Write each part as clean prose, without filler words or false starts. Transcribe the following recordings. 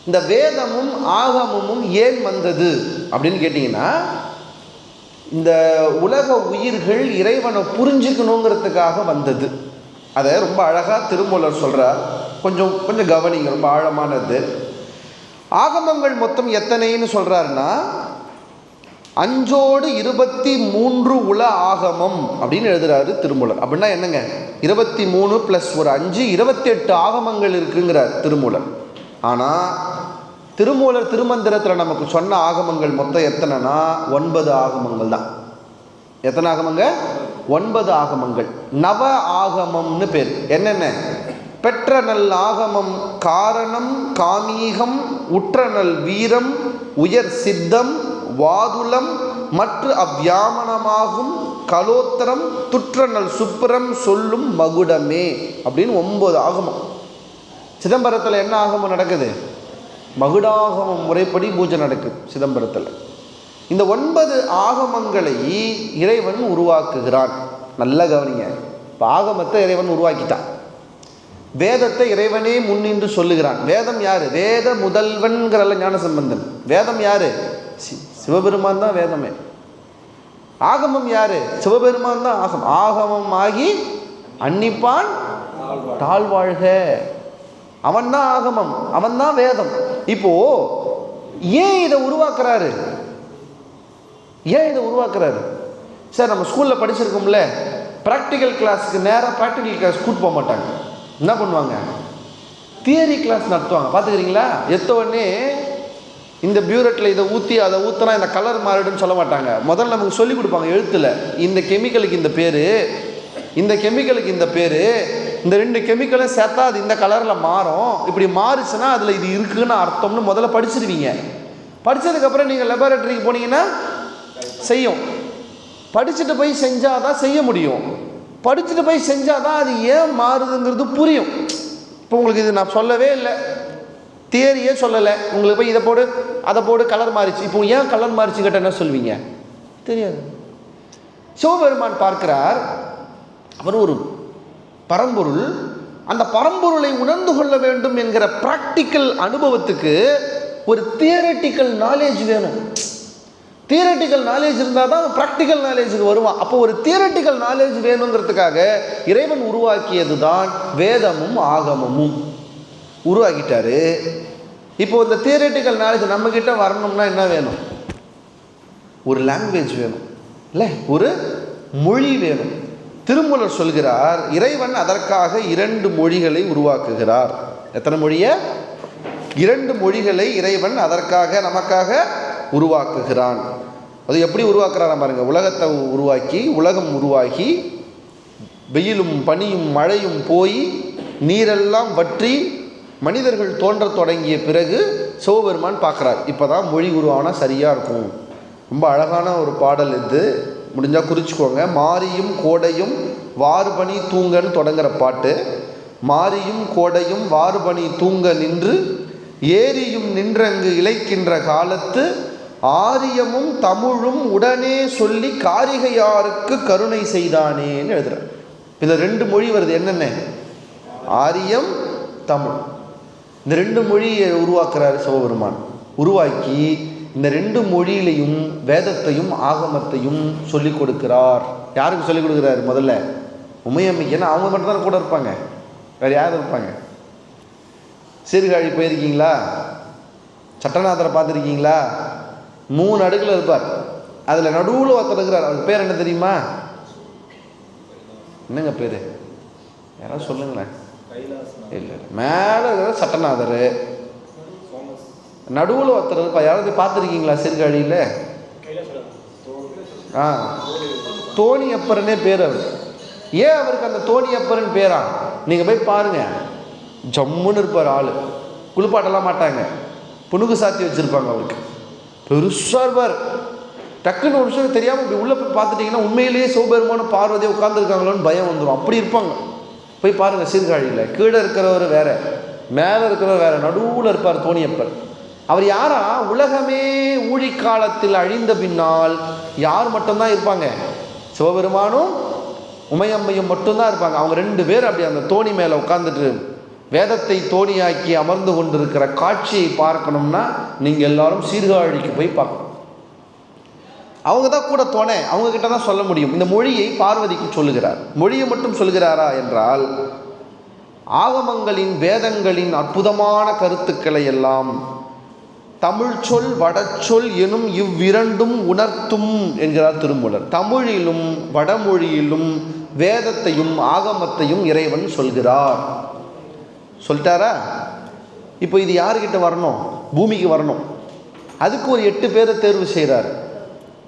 இந்த வேதமும் ஆகமமும் ஏன் வந்தது அப்படின்னு கேட்டிங்கன்னா, இந்த உலக உயிர்கள் இறைவனை புரிஞ்சுக்கணுங்கிறதுக்காக வந்தது. அதை ரொம்ப அழகாக திருமூலர் சொல்கிறார். கொஞ்சம் கவனிங்க, ரொம்ப ஆழமானது. ஆகமங்கள் மொத்தம் எத்தனைன்னு சொல்கிறாருன்னா, 5 23 உல ஆகமம் அப்படின்னு எழுதுறாரு திருமூலர். அப்படின்னா என்னங்க, 23 + ஒரு 5 28 ஆகமங்கள் இருக்குங்கிறார் திருமூலர். ஆனால் திருமூலர் திருமந்திரத்தில் நமக்கு சொன்ன ஆகமங்கள் மொத்தம் எத்தனைனா 9 ஆகமங்கள் தான். எத்தனை ஆகமங்க? 9 ஆகமங்கள். நவ ஆகமம்னு பேர். என்னென்ன? பெற்ற நல் ஆகமம் காரணம் காமீகம் உற்றநல் வீரம் உயர் சித்தம் வாதுலம் மற்ற அவ்யாமனமாகும் கலோத்திரம் துற்றநல் சுப்பிரம் சொல்லும் மகுடமே அப்படின்னு 9 ஆகமம். சிதம்பரத்தில் என்ன ஆகமம் நடக்குது? மகுடாகமம் முறைப்படி பூஜை நடக்குது சிதம்பரத்தில். இந்த 9 ஆகமங்களை இறைவன் உருவாக்குகிறான். நல்ல கவனிங்க. இப்போ ஆகமத்தை இறைவன் உருவாக்கிட்டான். வேதத்தை இறைவனே முன்னின்று சொல்லுகிறான். வேதம் யாரு? வேத முதல்வன்கிறல்ல ஞானசம்பந்தன். வேதம் யாரு? சிவபெருமான் தான் வேதமே. ஆகமம் யாரு? சிவபெருமான் தான் ஆகமம். ஆகமம் ஆகி அன்னிப்பான் தாழ்வாழ்க. அவன் தான் ஆகமம், அவன் தான் வேதம். இப்போ ஏன் இதை உருவாக்குறாரு? சார், நம்ம ஸ்கூலில் படிச்சிருக்கோம்ல, ப்ராக்டிக்கல் கிளாஸுக்கு நேராக ப்ராக்டிக்கல் கிளாஸ் கூட்டு போக மாட்டாங்க. என்ன பண்ணுவாங்க? தியரி கிளாஸ் நடத்துவாங்க. பார்த்துக்கிறீங்களா? எத்தவொடனே இந்த பியூரட்டில் இதை ஊற்றி அதை ஊற்றினா இந்த கலர் மாறிடுன்னு சொல்ல மாட்டாங்க. முதல்ல நமக்கு சொல்லிக் கொடுப்பாங்க எழுத்தில். இந்த கெமிக்கலுக்கு இந்த பேர், இந்த கெமிக்கலுக்கு இந்த பேர், இந்த 2 கெமிக்கலும் சேர்த்தா அது இந்த கலரில் மாறும். இப்படி மாறிச்சுன்னா அதில் இது இருக்குதுன்னு அர்த்தம்னு முதல்ல படிச்சிருவீங்க. படித்ததுக்கப்புறம் நீங்கள் லெபார்ட்டரிக்கு போனீங்கன்னா செய்யும். படிச்சுட்டு போய் செஞ்சால் தான் செய்ய முடியும். படிச்சுட்டு போய் செஞ்சால் தான் அது ஏன் மாறுதுங்கிறது புரியும். இப்போ உங்களுக்கு இது நான் சொல்லவே இல்லை, தியரியே சொல்லலை. உங்களுக்கு போய் இதை போடு அதை போடு கலர் மாறிச்சு. இப்போ ஏன் கலர் மாறிச்சு கேட்டால் என்ன சொல்வீங்க? தெரியாது. சிவபெருமான் பார்க்கிறார். அவர் ஒரு பரம்பொருள். அந்த பரம்பொருளை உணர்ந்து கொள்ள வேண்டும் என்கிற ப்ராக்டிக்கல் அனுபவத்துக்கு ஒரு தியரட்டிக்கல் நாலேஜ் வேணும். தியரட்டிக்கல் நாலேஜ் இருந்தால் தான் ப்ராக்டிக்கல் நாலேஜுக்கு வருவான். அப்போ ஒரு தியரட்டிக்கல் நாலேஜ் வேணுங்கிறதுக்காக இறைவன் உருவாக்கியது தான் வேதமும் ஆகமமும். உருவாக்கிட்டாரு. இப்போ இந்த தியரட்டிக்கல் நாலேஜ் நம்மக்கிட்ட வரணும்னா என்ன வேணும்? ஒரு லாங்குவேஜ் வேணும், இல்லை, ஒரு மொழி வேணும். திருமூலர் சொல்கிறார், இறைவன் அதற்காக 2 மொழிகளை உருவாக்குகிறார். எத்தனை மொழியை? 2 மொழிகளை இறைவன் அதற்காக நமக்காக உருவாக்குகிறான். அது எப்படி உருவாக்குறான் பாருங்க. உலகத்தை உருவாக்கி, உலகம் உருவாகி, வெயிலும் பனியும் மழையும் போய் நீரெல்லாம் வற்றி மனிதர்கள் தோன்ற தொடங்கிய பிறகு சிவபெருமான் பார்க்குறார். இப்போ தான் மொழி உருவானா சரியாக இருக்கும். ரொம்ப அழகான ஒரு பாடல் இது, முடிஞ்சால் குறிச்சிக்கோங்க. மாரியும் கோடையும் வாறுபனி தூங்கன்னு தொடங்குற பாட்டு. மாரியும் கோடையும் வாறுபனி தூங்க நின்று ஏரியும் நின்றங்கு இழைக்கின்ற காலத்து ஆரியமும் தமிழும் உடனே சொல்லி காரிகையாருக்கு கருணை செய்தானேன்னு எழுதுறார். இதில் 2 மொழி வருது. என்னென்ன? ஆரியம், தமிழ். இந்த 2 மொழியை உருவாக்குறாரு சிவபெருமான். உருவாக்கி இந்த 2 மொழியிலையும் வேதத்தையும் ஆகமத்தையும் சொல்லிக் கொடுக்கிறார். யாருக்கு சொல்லிக் கொடுக்குறாரு? முதல்ல உமையம்மைக்கு. ஏன்னா அவங்க மட்டும் தான் கூட இருப்பாங்க, வேறு யாரும் இருப்பாங்க? சீர்காழி போயிருக்கீங்களா? சட்டநாதரை பார்த்துருக்கீங்களா? 3 அடுக்கில் இருப்பார். அதில் நடுவில் ஒருத்தர் இருக்கிறார். அவருக்கு பேர் என்ன தெரியுமா? என்னங்க பேர்? யாராவது சொல்லுங்களேன். இல்லை, மேலே இருக்கிற சட்டநாதர், நடுவில் ஒருத்தர் இருப்பார். யாராவது பார்த்துருக்கீங்களா சீர்காழியில்? தோணியப்பரனே பேர் அவர். ஏன் அவருக்கு அந்த தோணியப்பரன் பேரா? நீங்கள் போய் பாருங்கள். ஜம்முன்னு இருப்பார் ஆள். குளிப்பாட்டெல்லாம் மாட்டாங்க, புனுகு சாத்தி வச்சுருப்பாங்க. அவருக்கு பெருசாக இருப்பார். டக்குன்னு ஒரு விஷயம் தெரியாமல் இப்படி உள்ளே போய் பார்த்துட்டிங்கன்னா உண்மையிலேயே சிவபெருமான பார்வதியை உட்காந்துருக்காங்களோன்னு பயம் வந்துடும். அப்படி இருப்பாங்க. போய் பாருங்கள் சீர்காழியில். கீழே இருக்கிறவர் வேறு, மேலே இருக்கிறவர் வேறு, நடுவில் இருப்பார் தோணியப்பர். அவர் யாரா? உலகமே ஊழிக்காலத்தில் அழிந்த பின்னால் யார் மட்டும்தான் இருப்பாங்க? சிவபெருமானும் உமையம்மையும் மட்டும்தான் இருப்பாங்க. அவங்க 2 பேர் அப்படி அந்த தோணி மேலே உட்காந்துட்டு வேதத்தை தோணியாக்கி அமர்ந்து கொண்டிருக்கிற காட்சியை பார்க்கணும்னா நீங்கள் எல்லாரும் சீர்காழிக்கு போய் பார்க்கணும். அவங்க தான் கூட துணை, அவங்க கிட்ட தான் சொல்ல முடியும். இந்த மொழியை பார்வதிக்கு சொல்லுகிறார். மொழியை மட்டும் சொல்லுகிறாரா என்றால், ஆகமங்களின் வேதங்களின் அற்புதமான கருத்துக்களை எல்லாம் தமிழ் சொல் வடச்சொல் எனும் இவ்விரண்டும் உணர்த்தும் என்கிறார் திருமூலர். தமிழிலும் வடமொழியிலும் வேதத்தையும் ஆகமத்தையும் இறைவன் சொல்கிறார். சொல்லிட்டாரா? இப்போ இது யாருக்கிட்ட வரணும்? பூமிக்கு வரணும். அதுக்கு ஒரு 8 பேரை தேர்வு செய்கிறார்.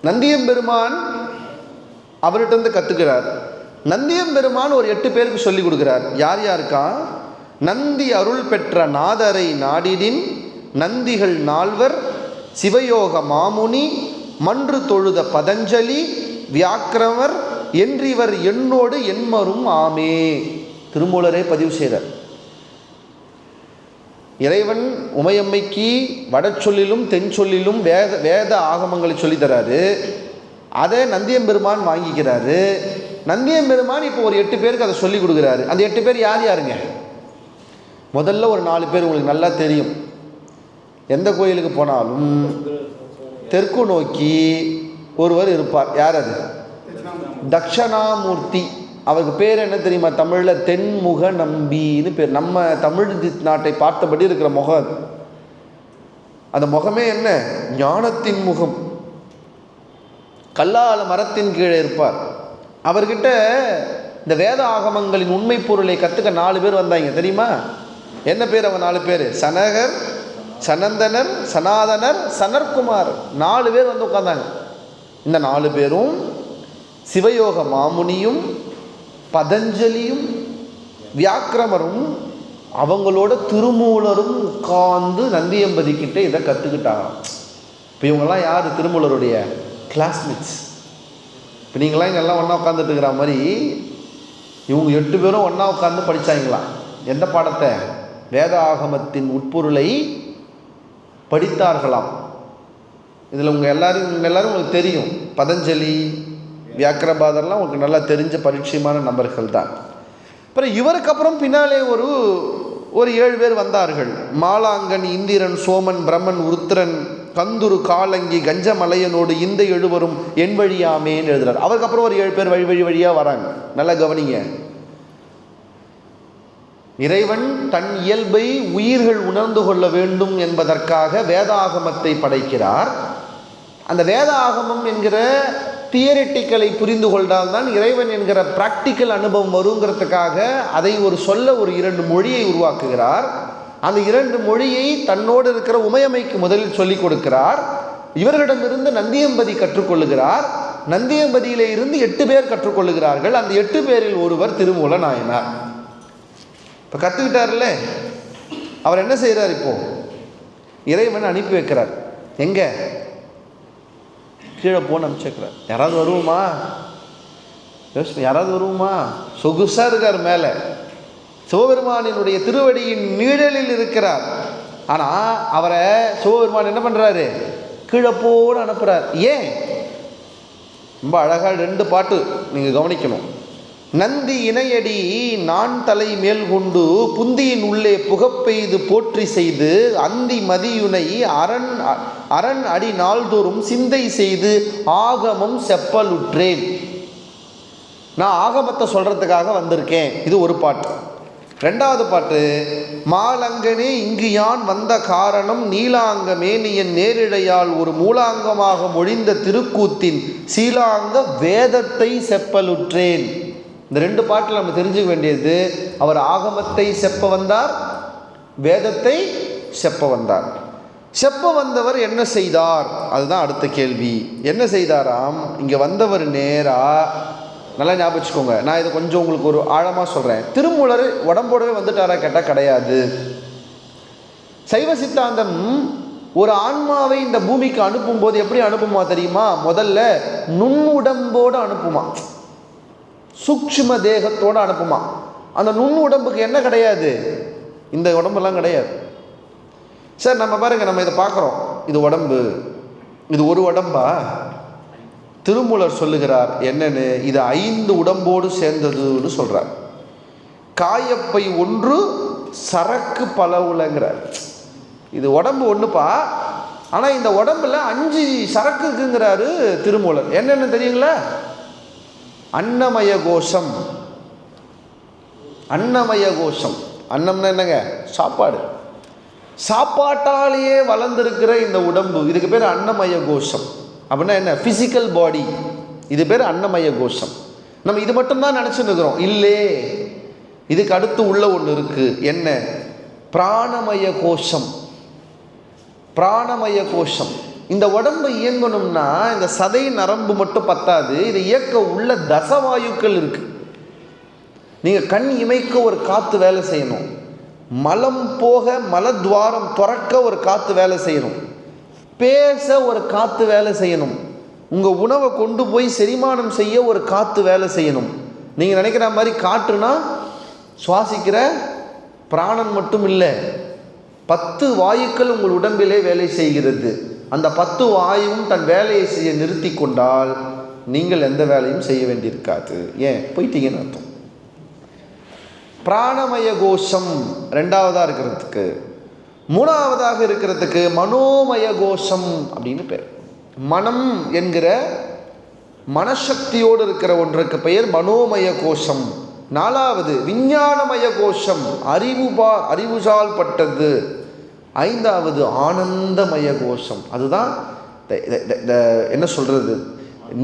நந்தியம்பெருமான் அவர்கிட்ட கற்றுக்கிறார். நந்தியம்பெருமான் ஒரு 8 பேருக்கு சொல்லி கொடுக்குறார். யார் யாருக்கா? நந்தி அருள் பெற்ற நாதரை நாடிடின் நந்திகள் 4வர், சிவயோக மாமுனி, மன்று தொழுத பதஞ்சலி, வியாக்கிரமர் என்றிவர் என்னோடு என்மரும் ஆமே. திருமூலரே பதிவு செய்தார். இறைவன் உமையம்மைக்கு வடச்சொல்லிலும் தென் சொல்லிலும் வேத ஆகமங்களை சொல்லித்தராரு. அதை நந்தியம்பெருமான் வாங்கிக்கிறாரு. நந்தியம்பெருமான் இப்போ ஒரு 8 பேருக்கு அதை சொல்லி கொடுக்குறாரு. அந்த 8 பேர் யாருங்க? முதல்ல ஒரு 4 பேர் உங்களுக்கு நல்லா தெரியும். எந்த கோயிலுக்கு போனாலும் தெற்கு நோக்கி ஒருவர் இருப்பார். யார் அது? தட்சணாமூர்த்தி. அவருக்கு பேர் என்ன தெரியுமா? தமிழில் தென்முக நம்பின்னு பேர். நம்ம தமிழ் நாட்டை பார்த்தபடி இருக்கிற முகம். அந்த முகமே என்ன? ஞானத்தின் முகம். கல்லால மரத்தின் கீழே இருப்பார். அவர்கிட்ட இந்த வேத ஆகமங்களின் உண்மை பொருளை கற்றுக்க 4 பேர் வந்தாங்க. தெரியுமா? என்ன பேர் அவங்க 4 பேர்? சனகர், சனந்தனர், சனாதனர், சனற்குமார். 4 பேர் வந்து உட்கார்ந்தாங்க. இந்த 4 பேரும் சிவயோக மாமுனியும் பதஞ்சலியும் வியாக்கிரமரும் அவங்களோட திருமூலரும் உட்கார்ந்து நந்தியம்பதிக்கிட்ட இதை கற்றுக்கிட்டாங்க. இப்போ இவங்கெல்லாம் யார்? திருமூலருடைய கிளாஸ்மேட்ஸ். இப்போ நீங்களாம் இங்கெல்லாம் ஒன்றா உட்காந்துட்டு இருக்கிற மாதிரி இவங்க 8 பேரும் ஒன்றா உட்காந்து படித்தாங்களாம். எந்த பாடத்தை? வேத ஆகமத்தின் உட்பொருளை படித்தார்களாம். இதில் எல்லாரும் உங்களுக்கு தெரியும். பதஞ்சலி, வியாக்கிரபாதர்லாம் உங்களுக்கு நல்லா தெரிஞ்ச பரிச்சயமான நபர்கள் தான். அப்புறம் இவருக்கு அப்புறம் பின்னாலே ஒரு 7 பேர் வந்தார்கள். மாலாங்கன், இந்திரன், சோமன், பிரம்மன், உருத்திரன், கந்துரு, காலங்கி, கஞ்சமலையனோடு இந்த 7வரும் என் வழியாமேன்னு எழுதுறார். அவருக்கு அப்புறம் ஒரு 7 பேர் வழியாக வராங்க. நல்லா கவனிங்க. இறைவன் தன் இயல்பை உயிர்கள் உணர்ந்து கொள்ள வேண்டும் என்பதற்காக வேதாகமத்தை படைக்கிறார். அந்த வேத ஆகமம் என்கிற தியரிட்டிக்கலை புரிந்து கொண்டால்தான் இறைவன் என்கிற பிராக்டிக்கல் அனுபவம் வருங்கிறதுக்காக அதை ஒரு 2 மொழியை உருவாக்குகிறார். அந்த 2 மொழியை தன்னோடு இருக்கிற உமையம்மைக்கு முதலில் சொல்லிக் கொடுக்கிறார். இவர்களிடமிருந்து நந்தியம்பதி கற்றுக்கொள்ளுகிறார். நந்தியம்பதியிலே இருந்து 8 பேர் கற்றுக்கொள்ளுகிறார்கள். அந்த 8 பேரில் ஒருவர் திருமூல நாயனார். இப்போ கற்றுக்கிட்டார்ல, அவர் என்ன செய்கிறார்? இப்போ இறைவன் அனுப்பி வைக்கிறார். எங்கே? கீழே போன்னு அனுப்பிச்சுக்கிறார். யாராவது வருவோமா? யாராவது வருவோமா? சொகுசாக இருக்கார். மேலே சிவபெருமானினுடைய திருவடியின் நிழலில் இருக்கிறார். ஆனால் அவரை சிவபெருமான் என்ன பண்ணுறாரு? கீழே போன்னு அனுப்புகிறார். ஏன்? ரொம்ப அழகாக 2 பாட்டு நீங்கள் கவனிக்கணும். நந்தி இணையடி நான் தலை மேல் கொண்டு புந்தியின் உள்ளே புகப்பெய்து போற்றி செய்து அந்தி மதியுனை அரண் அடி நாள்தோறும் சிந்தை செய்து ஆகமம் செப்பலுற்றேன். நான் ஆகமத்தை சொல்கிறதுக்காக வந்திருக்கேன். இது ஒரு பாட்டு. 2வது பாட்டு, மாலங்கனே இங்கு யான் வந்த காரணம் நீலாங்கமே நீ என் நேரிழையால் ஒரு மூலாங்கமாக மொழிந்த திருக்கூத்தின் சீலாங்க வேதத்தை செப்பலுற்றேன். இந்த 2 பாட்டில் நம்ம தெரிஞ்சுக்க வேண்டியது, அவர் ஆகமத்தை செப்ப வந்தார், வேதத்தை செப்ப வந்தார். செப்ப வந்தவர் என்ன செய்தார்? அதுதான் அடுத்த கேள்வி. என்ன செய்தாராம்? இங்கே வந்தவர் நேராக, நல்லா ஞாபகம் வச்சுக்கோங்க, நான் இதை கொஞ்சம் உங்களுக்கு ஒரு ஆழமாக சொல்கிறேன். திருமூலர் உடம்போடவே வந்துட்டாரா கேட்டால் கிடையாது. சைவ சித்தாந்தம் ஒரு ஆன்மாவை இந்த பூமிக்கு அனுப்பும்போது எப்படி அனுப்புமா தெரியுமா? முதல்ல நுண்ணுடம்போடு அனுப்புமா, சூக்ஷ்ம தேகத்தோடு அனுப்புமா. அந்த நுண் உடம்புக்கு என்ன கிடையாது? இந்த உடம்பெல்லாம் கிடையாது. சார் நம்ம பாருங்கள், நம்ம இதை பார்க்குறோம், இது உடம்பு, இது ஒரு உடம்பா? திருமூலர் சொல்லுகிறார் என்னன்னு, இது 5 உடம்போடு சேர்ந்ததுன்னு சொல்கிறார். காயப்பை 1, சரக்கு பலவுலங்கிறார். இது உடம்பு ஒன்றுப்பா, ஆனால் இந்த உடம்புல 5 சரக்கு இருக்குங்கிறாரு திருமூலர். என்னென்ன தெரியுங்களா? அன்னமய கோஷம். அன்னமய கோஷம், அன்னம்னா என்னங்க? சாப்பாடு. சாப்பாட்டாலேயே வளர்ந்துருக்கிற இந்த உடம்பு, இதுக்கு பேர் அன்னமய கோஷம். அப்படின்னா என்ன? Physical body. இது பேர் அன்னமய கோஷம். நம்ம இது மட்டும்தான் நினச்சின்னு இருக்கிறோம். இல்லை, இதுக்கு அடுத்து உள்ள ஒன்று இருக்குது. என்ன? பிராணமய கோஷம். பிராணமய கோஷம். இந்த உடம்பு இயங்கணும்னா இந்த சதை நரம்பு மட்டும் பத்தாது, இதை இயக்க உள்ள தசவாயுக்கள் இருக்குது. நீங்கள் கண் இமைக்க ஒரு காற்று வேலை செய்யணும், மலம் போக மலத்வாரம் துறக்க ஒரு காற்று வேலை செய்யணும், பேச ஒரு காற்று வேலை செய்யணும், உங்கள் உணவை கொண்டு போய் செரிமானம் செய்ய ஒரு காற்று வேலை செய்யணும். நீங்கள் நினைக்கிற மாதிரி காற்றுனா சுவாசிக்கிற பிராணன் மட்டும் இல்லை, 10 வாயுக்கள் உங்கள் உடம்பிலே வேலை செய்கிறது. அந்த 10 வாயுவும் தன் வேலையை செய்ய நிறுத்தி கொண்டால் நீங்கள் எந்த வேலையும் செய்ய வேண்டியிருக்காது. ஏன்? போயிட்டீங்கன்னு அர்த்தம். பிராணமய கோஷம் 2வதாக இருக்கிறதுக்கு. 3வதாக இருக்கிறதுக்கு மனோமய கோஷம் அப்படின்னு பேர். மனம் என்கிற மனசக்தியோடு இருக்கிற ஒன்றுக்கு பெயர் மனோமய கோஷம். 4வது விஞ்ஞானமய கோஷம், அறிவுசால் பட்டது. 5வது ஆனந்தமய கோஷம். அதுதான் என்ன சொல்றது,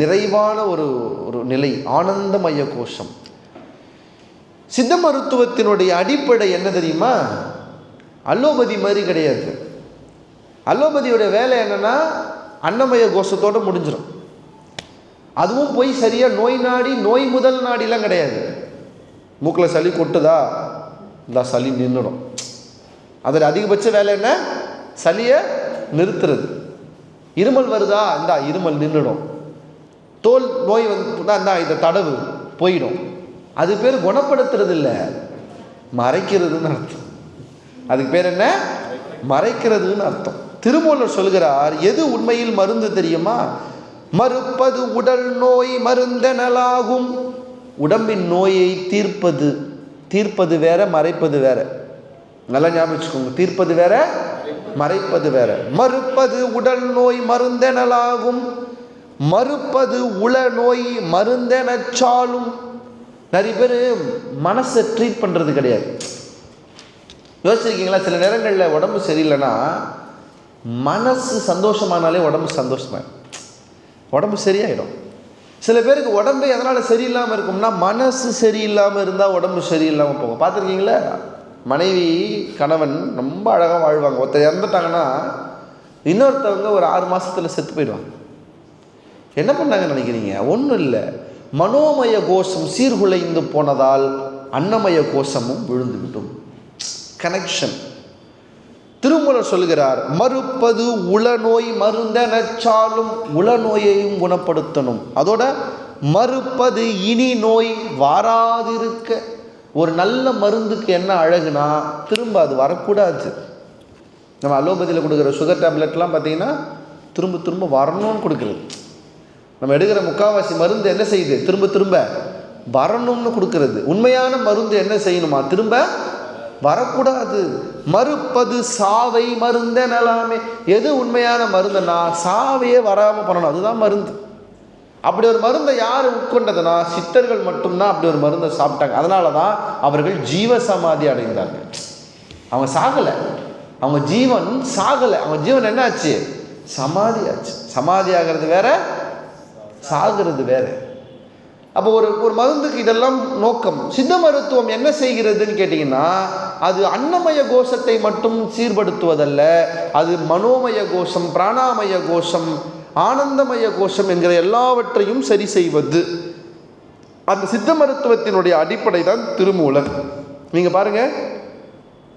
நிறைவான ஒரு நிலை, ஆனந்தமய கோஷம். சித்த மருத்துவத்தினுடைய அடிப்படை என்ன தெரியுமா? அலோபதி மாதிரி கிடையாது. அலோபதியோட வேலை என்னன்னா அன்னமய கோஷத்தோடு முடிஞ்சிடும். அதுவும் போய் சரியாக நோய் நாடி, நோய் முதல் நாடிலாம் கிடையாது. மூக்கில் சளி கொட்டுதா, இந்த சளி நின்றுடும். அதில் அதிகபட்ச வேலை என்ன? சளியை நிறுத்துறது. இருமல் வருதா, இந்த இருமல் நின்றுடும். தோல் நோய் வந்து இதை தடவு போயிடும். அது பேர் குணப்படுத்துறது இல்லை, மறைக்கிறதுன்னு அர்த்தம். அதுக்கு பேர் என்ன? மறைக்கிறதுன்னு அர்த்தம். திருமூலர் சொல்கிறார், எது உண்மையில் மருந்து தெரியுமா? மறுப்பது உடல் நோய் மருந்தெனலாகும். உடம்பின் நோயை தீர்ப்பது வேற, மறைப்பது வேற. நல்லா ஞாபகம் வச்சுக்கோங்க. தீர்ப்பது வேற, மறைப்பது வேற. மறுப்பது உடல் நோய் மருந்தெனலாகும், மறுப்பது உள நோய் மருந்தெனச்சாலும். நிறைய பேர் மனசை ட்ரீட் பண்ணுறது கிடையாது. யோசிச்சிருக்கீங்களா? சில நேரங்களில் உடம்பு சரியில்லைன்னா மனசு சந்தோஷமானாலே உடம்பு சந்தோஷமாயிடும், உடம்பு சரியாயிடும். சில பேருக்கு உடம்பு எதனால் சரியில்லாமல் இருக்கும்னா மனசு சரியில்லாமல் இருந்தால் உடம்பு சரியில்லாமல் போகும். பார்த்துருக்கீங்களா? மனைவி கணவன் ரொம்ப அழகாக வாழ்வாங்க. ஒருத்தர் இறந்துட்டாங்கன்னா இன்னொருத்தவங்க ஒரு 6 மாதத்தில் செத்து போயிடுவாங்க. என்ன பண்ணாங்கன்னு நினைக்கிறீங்க? ஒன்றும் இல்லை, மனோமய கோஷம் சீர்குலைந்து போனதால் அன்னமய கோஷமும் விழுந்துவிடும். கனெக்ஷன். திருமூலர் சொல்கிறார், மறுப்பது உளநோய் மருந்தெனச்சாலும். உளநோயையும் குணப்படுத்தணும். அதோட மறுப்பது இனி நோய் வாராதிருக்க. ஒரு நல்ல மருந்துக்கு என்ன அழகுனா திரும்ப அது வரக்கூடாது. நம்ம அலோபதியில் கொடுக்குற சுகர் டேப்லெட்லாம் பார்த்தீங்கன்னா திரும்ப திரும்ப வரணும்னு கொடுக்குறது. நம்ம எடுக்கிற முக்கால்வாசி மருந்து என்ன செய்யுது? திரும்ப திரும்ப வரணும்னு கொடுக்கறது. உண்மையான மருந்து என்ன செய்யணுமா? திரும்ப வரக்கூடாது. மறுப்பது சாவை மருந்தெனலாமே. எது உண்மையான மருந்துன்னா சாவையே வராமல் பண்ணணும், அதுதான் மருந்து. அப்படி ஒரு மருந்தை யார் உட்கொண்டதுன்னா சித்தர்கள் மட்டும்தான் அப்படி ஒரு மருந்தை சாப்பிட்டாங்க. அதனால தான் அவர்கள் ஜீவ சமாதி அடைந்தார்கள். அவங்க சாகலை, அவங்க ஜீவன் சாகலை. அவங்க ஜீவன் என்ன ஆச்சு? சமாதி ஆச்சு. சமாதி ஆகிறது வேற, சாகிறது வேற. அப்போ ஒரு மருந்துக்கு இதெல்லாம் நோக்கம். சித்த மருத்துவம் என்ன செய்கிறதுன்னு கேட்டிங்கன்னா, அது அன்னமய கோஷத்தை மட்டும் சீர்படுத்துவதல்ல, அது மனோமய கோஷம், பிராணாமய கோஷம், ஆனந்தமய கோஷம் என்கிற எல்லாவற்றையும் சரி செய்வது. அந்த சித்த மருத்துவத்தினுடைய அடிப்படை தான் திருமூலர். நீங்கள் பாருங்கள்,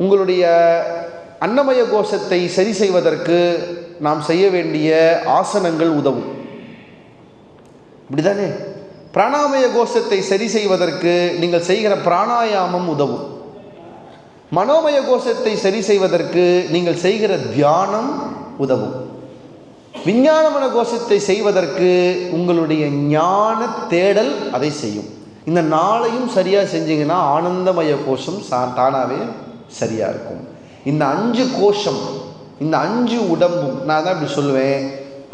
உங்களுடைய அன்னமய கோஷத்தை சரி செய்வதற்கு நாம் செய்ய வேண்டிய ஆசனங்கள் உதவும், அப்படிதானே? பிராணாமய கோஷத்தை சரி செய்வதற்கு நீங்கள் செய்கிற பிராணாயாமம் உதவும். மனோமய கோஷத்தை சரி செய்வதற்கு நீங்கள் செய்கிற தியானம் உதவும். விஞ்ஞானமன கோஷத்தை செய்வதற்கு உங்களுடைய ஞான தேடல் அதை செய்யும். இந்த நாளையும் சரியாக செஞ்சீங்கன்னா ஆனந்தமய கோஷம் தானாகவே சரியாக இருக்கும். இந்த 5 கோஷம், இந்த 5 உடம்பும், நான் தான் இப்படி சொல்லுவேன்,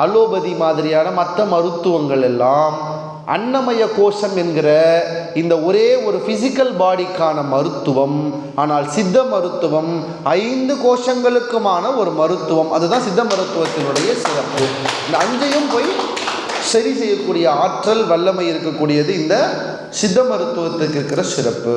அலோபதி மாதிரியான மற்ற மருத்துவங்கள் எல்லாம் அன்னமய கோஷம் என்கிற இந்த ஒரே ஒரு ஃபிசிக்கல் பாடிக்கான மருத்துவம். ஆனால் சித்த மருத்துவம் 5 கோஷங்களுக்குமான ஒரு மருத்துவம். அதுதான் சித்த மருத்துவத்தினுடைய சிறப்பு. இந்த 5ஐயும் போய் சரி செய்யக்கூடிய ஆற்றல் வல்லமை இருக்கக்கூடியது இந்த சித்த மருத்துவத்துக்கு இருக்கிற சிறப்பு.